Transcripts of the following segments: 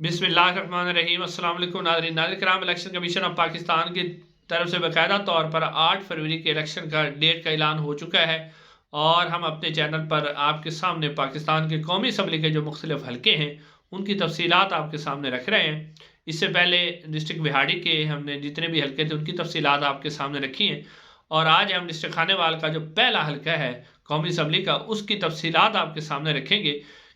बिस्मिल्लाहिर्रहमानिर्रहीम। अस्सलाम वालेकुम नाज़रीन। नाज़रीन, इलेक्शन कमीशन ऑफ पाकिस्तान की तरफ से बाकायदा तौर पर 8 फरवरी के इलेक्शन का डेट का ऐलान हो चुका है और हम अपने चैनल पर आपके सामने पाकिस्तान के कौमी असम्बली के जो मुख्तलिफ हल्के हैं उनकी तफसीलात आपके सामने रख रहे हैं। इससे पहले डिस्ट्रिक्ट बिहाड़ी के हमने जितने भी हल्के थे उनकी तफसीलात आपके सामने रखी हैं और आज हम डिस्ट्रिक्ट खानेवाल का जो पहला हल्का है कौमी असम्बली का उसकी तफसीलात आपके सामने रखेंगे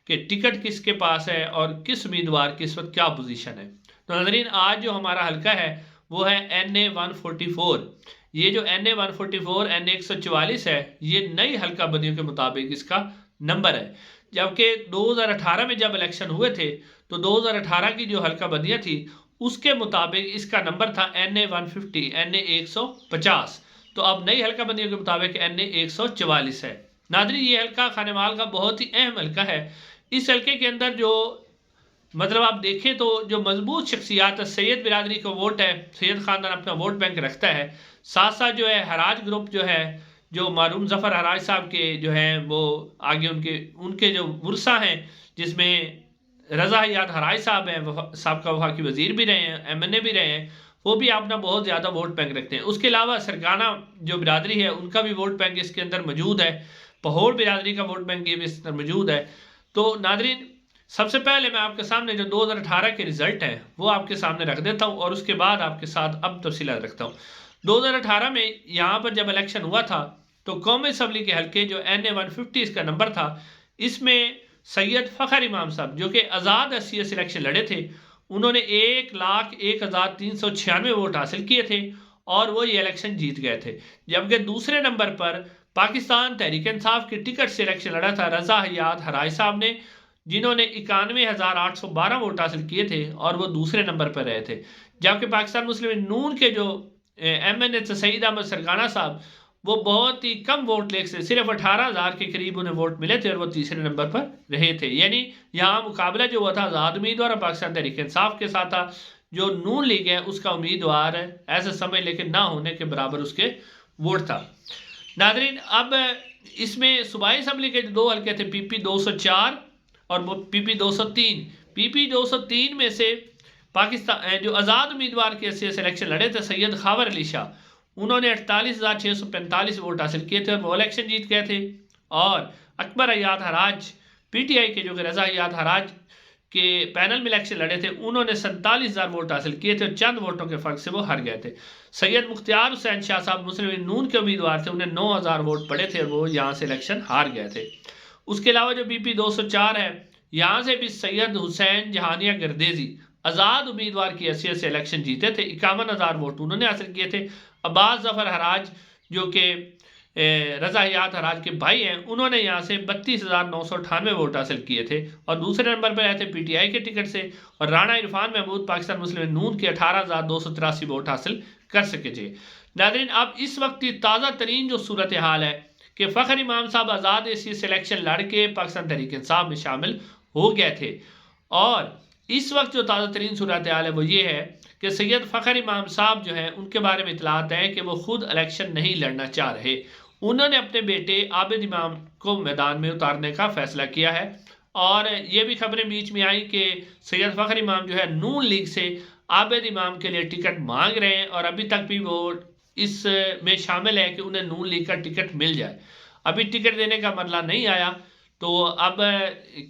कि टिकट किसके पास है और किस उम्मीदवार की इस वक्त क्या पोजीशन है। तो नाज़रीन, आज जो हमारा हल्का है वो है NA 144। ये जो NA 144 NA 144 है, ये नई हल्का बंदियों के मुताबिक इसका नंबर है। जबकि 2018 में जब इलेक्शन हुए थे तो 2018 की जो हल्का बंदियाँ थी उसके मुताबिक इसका नंबर था NA 150 NA 150। तो अब नई हल्का बंदियों के मुताबिक NA 144 है। नाज़रीन, ये हल्का खानेवाल का बहुत ही अहम हल्का है। इस हल्के के अंदर जो मतलब आप देखें तो जो मजबूत शख्सियात है, सैयद बिरादरी का वोट है, सैयद ख़ानदान अपना वोट बैंक रखता है। साथ साथ जो है हराज ग्रुप जो है, जो मारूम ज़फ़र हराज साहब के जो हैं वो आगे उनके उनके जो वर्सा हैं, जिसमें रज़ा हयात हराज साहब हैं, साबका वफाकी वज़ीर भी रहे हैं, MNA भी रहे हैं, वो भी अपना बहुत ज़्यादा वोट बैंक रखते हैं। उसके अलावा सरकाना जो बिरादरी है उनका भी वोट बैंक इसके अंदर मौजूद है। पहोर बिरादरी का वोट बैंक भी इसके अंदर मौजूद है। तो नाज़रीन, सबसे पहले मैं आपके सामने जो 2018 के रिज़ल्ट हैं वो आपके सामने रख देता हूँ और उसके बाद आपके साथ अब तफसीलात रखता हूँ। 2018 में यहाँ पर जब इलेक्शन हुआ था तो कौमी असम्बली के हल्के जो NA 150 इसका नंबर था, इसमें सैयद फ़खर इमाम साहब जो कि आज़ाद SC इलेक्शन लड़े थे, उन्होंने 1,01,396 वोट हासिल किए थे और वो ये इलेक्शन जीत गए थे। जबकि दूसरे नंबर पर पाकिस्तान तहरीक इंसाफ की टिकट से इलेक्शन लड़ा था रज़ा हयात हराज साहब ने, जिन्होंने 91,812 वोट हासिल किए थे और वो दूसरे नंबर पर रहे थे। जबकि पाकिस्तान मुस्लिम नून के जो MNA सईद अहमद सरगाना साहब, वो बहुत ही कम वोट लेख से सिर्फ 18,000 के करीब उन्हें वोट मिले थे और वो तीसरे नंबर पर रहे थे। यानी यहाँ मुकाबला जो हुआ था आज़ाद उम्मीदवार और पाकिस्तान तहरीक इंसाफ के साथ था। जो नून लीग है उसका उम्मीदवार ऐसे समझ लेके ना होने के बराबर उसके वोट था। नाज़रीन, अब इसमें सूबाई असम्बली के दो हल्के थे, PP 204 और PP 203। PP 203 में से पाकिस्तान जो आज़ाद उम्मीदवार के सिलेक्शन लड़े थे सैयद खावर अली शाह, उन्होंने 48,645 वोट हासिल किए थे और वो इलेक्शन जीत गए थे। और अकबर हयात हराज PTI के जो कि रज़ा हयात हराज के पैनल में इलेक्शन लड़े थे, उन्होंने 47,000 वोट हासिल किए थे और चंद वोटों के फ़र्क से वो हार गए थे। सैयद मुख्तियार हुसैन शाह साहब मुस्लिम नून के उम्मीदवार थे, उन्हें 9,000 वोट पड़े थे और वो यहाँ से इलेक्शन हार गए थे। उसके अलावा जो PP 204 है, यहाँ से भी सैयद हुसैन जहानिया गर्देजी आज़ाद उम्मीदवार की हैसियत से इलेक्शन जीते थे। 51,000 वोट उन्होंने हासिल किए थे। अब्बास ज़फ़र हराज जो कि रज़ा हयात हराज के भाई हैं, उन्होंने यहाँ से 32,998 वोट हासिल किए थे और दूसरे नंबर पर आए थे PTI के टिकट से। और राणा इरफान महमूद पाकिस्तान मुस्लिम नून के 18,283 वोट हासिल कर सके थे। नाज़रीन, अब इस वक्त की ताज़ा तरीन जो सूरत हाल है कि फ़खर इमाम साहब आज़ाद SC सिलेक्शन लड़ के पाकिस्तान तहरीक इंसाफ में शामिल हो गए थे और इस वक्त जो ताज़ा तरीन सूरत हाल है वो ये है कि सैयद फ़खर इमाम साहब जो हैं उनके बारे में इतलात हैं कि वो खुद इलेक्शन नहीं लड़ना चाह रहे। उन्होंने अपने बेटे आबिद इमाम को मैदान में उतारने का फैसला किया है और ये भी खबरें बीच में आई कि सैयद फ़खर इमाम जो है नून लीग से आबिद इमाम के लिए टिकट मांग रहे हैं और अभी तक भी वो इस में शामिल है कि उन्हें नून लीग का टिकट मिल जाए। अभी टिकट देने का मसला नहीं आया, तो अब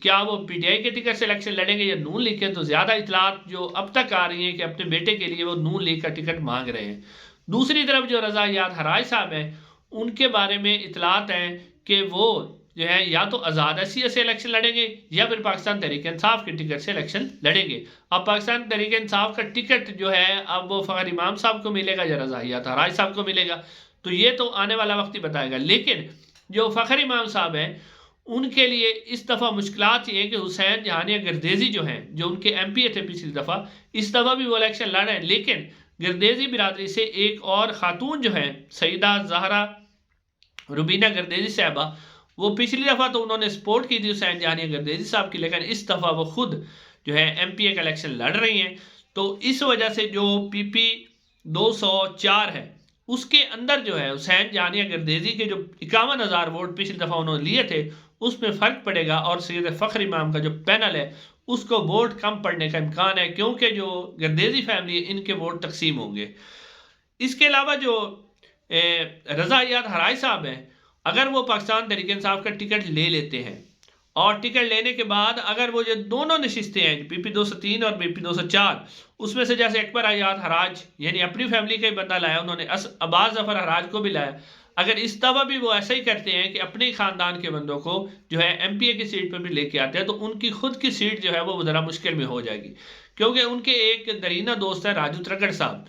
क्या वो PTI के टिकट से इलेक्शन लड़ेंगे या नून लीग के? तो ज़्यादा इतलात जो अब तक आ रही हैं कि अपने बेटे के लिए वो नून लीग का टिकट मांग रहे हैं। दूसरी तरफ जो रज़ा हयात हराज साहब हैं, उनके बारे में इतलात हैं कि वो जो है या तो आज़ाद SC से इलेक्शन लड़ेंगे या फिर पाकिस्तान तहरीक इंसाफ के टिकट से इलेक्शन लड़ेंगे। अब पाकिस्तान तहरीक इंसाफ का टिकट जो है अब वो फ़खर इमाम साहब को मिलेगा या रज़ा हयात हराज साहब को मिलेगा, तो ये तो आने वाला वक्त ही बताएगा। लेकिन जो फ़खर इमाम साहब हैं उनके लिए इस दफ़ा मुश्किलात ये है कि हुसैन जहानिया गर्देजी जो हैं, जो उनके MPA थे पिछली दफ़ा, इस दफ़ा भी वो इलेक्शन लड़ रहे हैं। लेकिन गर्देजी बिरादरी से एक और ख़ातून जो हैं सईदा ज़हरा रुबीना गर्देजी साहबा, वो पिछली दफ़ा तो उन्होंने सपोर्ट की थी हुसैन जहानिया गर्देजी साहब की, लेकिन इस दफ़ा वो खुद जो है MPA का इलेक्शन लड़ रही हैं। तो इस वजह से जो PP 204 है उसके अंदर जो है हुसैन जहानिया गर्देजी के जो 51,000 वोट पिछली दफ़ा उन्होंने लिए थे उसमें फ़र्क पड़ेगा और सैयद फ़खर इमाम का जो पैनल है उसको वोट कम पड़ने का इम्कान है, क्योंकि जो गर्देजी फैमिली है इनके वोट तकसीम होंगे। इसके अलावा जो रज़ा हयात हराज साहब हैं, अगर वो पाकिस्तान तहरीक इंसाफ का टिकट ले लेते हैं और टिकट लेने के बाद अगर वो जो दोनों नशिस्तें हैं BP 203 और BP 204, उसमें से जैसे अकबर हयात हराज यानी अपनी फैमिली का ही बंदा लाया, उन्होंने अब्बास जफर हराज को भी लाया, अगर इस दफ़ा भी वो ऐसा ही करते हैं कि अपने ख़ानदान के बंदों को जो है MPA की सीट पर भी लेके आते हैं, तो उनकी खुद की सीट जो है वो ज़रा मुश्किल में हो जाएगी। क्योंकि उनके एक दरीना दोस्त है राजू त्रकड़ साहब,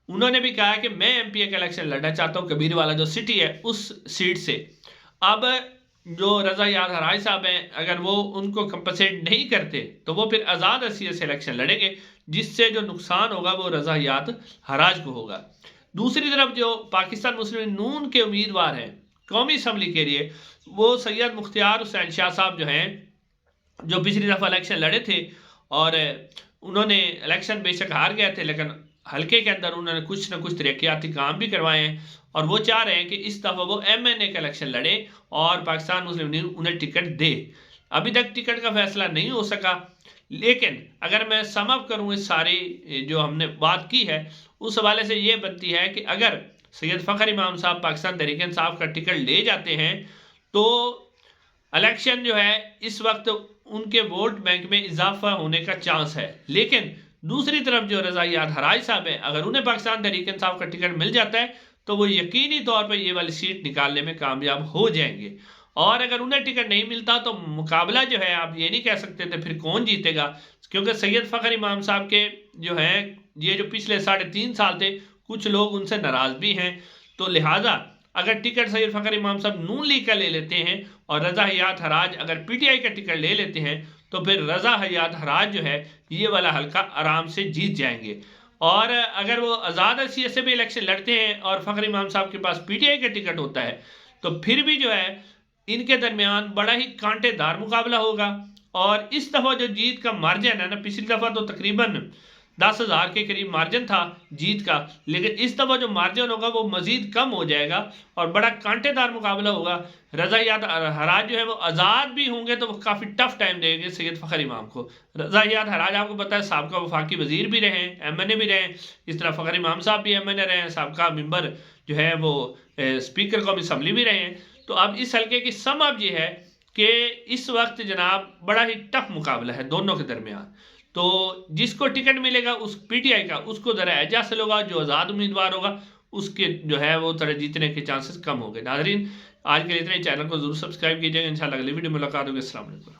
उन्होंने भी कहा कि मैं MPA का इलेक्शन लड़ना चाहता हूँ कबीर वाला जो सिटी है उस सीट से। अब जो रज़ा हयात हराज साहब हैं, अगर वो उनको कंपनसेट नहीं करते तो वो फिर आज़ाद हैसियत से इलेक्शन लड़ेंगे, जिससे जो नुकसान होगा वो रज़ा हयात हराज को होगा। दूसरी तरफ जो पाकिस्तान मुस्लिम नून के उम्मीदवार हैं कौमी असम्बली के लिए, वो सैयद मुख्तियार हुसैन शाह साहब जो हैं, जो पिछली दफ़ा इलेक्शन लड़े थे और उन्होंने इलेक्शन बेशक हार गए थे, लेकिन हल्के के अंदर उन्होंने कुछ ना कुछ तरक्याती काम भी करवाए हैं और वो चाह रहे हैं कि इस दफ़ा वो MNA का इलेक्शन लड़े और पाकिस्तान मुस्लिम लीग उन्हें टिकट दे। अभी तक टिकट का फैसला नहीं हो सका, लेकिन अगर मैं सम अप करूँ इस सारी जो हमने बात की है, उस हवाले से ये बनती है कि अगर सैयद फ़खर इमाम साहब पाकिस्तान तहरीक इंसाफ का टिकट ले जाते हैं तो इलेक्शन जो है इस वक्त उनके वोट बैंक में इजाफा होने का चांस है। लेकिन दूसरी तरफ जो रज़ा हयात हराज साहब हैं, अगर उन्हें पाकिस्तान तहरीक इंसाफ का टिकट मिल जाता है तो वो यकीनी तौर पर ये वाली सीट निकालने में कामयाब हो जाएंगे। और अगर उन्हें टिकट नहीं मिलता तो मुकाबला जो है आप ये नहीं कह सकते थे फिर कौन जीतेगा, क्योंकि सैयद फ़खर इमाम साहब के जो हैं ये जो पिछले 3.5 साल थे कुछ लोग उनसे नाराज़ भी हैं, तो लिहाजा अगर टिकट सैयद फ़खर इमाम साहब नून लीग का ले लेते हैं और रज़ा हयात हराज अगर PTI का टिकट ले लेते हैं तो फिर रज़ा हयात हराज जो है ये वाला हल्का आराम से जीत जाएंगे। और अगर वो आज़ाद हैसियत से भी इलेक्शन लड़ते हैं और फ़खर इमाम साहब के पास PTI का टिकट होता है तो फिर भी जो है इनके दरमियान बड़ा ही कांटेदार मुकाबला होगा। और इस दफ़ा जो जीत का मार्जिन है ना, पिछली दफ़ा तो तकरीबन 10,000 के करीब मार्जिन था जीत का, लेकिन इस दफ़ा जो मार्जिन होगा वो मज़ीद कम हो जाएगा और बड़ा कांटेदार मुकाबला होगा। रज़ा हयात हराज जो है वो आज़ाद भी होंगे तो वो काफ़ी टफ टाइम देंगे सैयद फ़खर इमाम को। रज़ा हयात हराज आपको पता है साहब का वफाकी वज़ीर भी रहे हैं, MNA भी रहे हैं, इस तरह फ़खर इमाम साहब भी MNA रहे हैं, साहब का मेंबर जो है वो स्पीकर कौमी असम्बली भी रहे हैं। तो अब इस हल्के की सम अब ये है कि इस वक्त जनाब बड़ा ही टफ मुकाबला है दोनों के दरमियान। तो जिसको टिकट मिलेगा उस PTI का उसको ज़रा एजा से होगा, जो आज़ाद उम्मीदवार होगा उसके जो है वो तरह जीतने के चांसेस कम हो गए। नाज़रीन आज के लिए इतने, चैनल को जरूर सब्सक्राइब कीजिएगा। इंशाल्लाह अगली वीडियो मुलाकात होगी। अस्सलाम वालेकुम।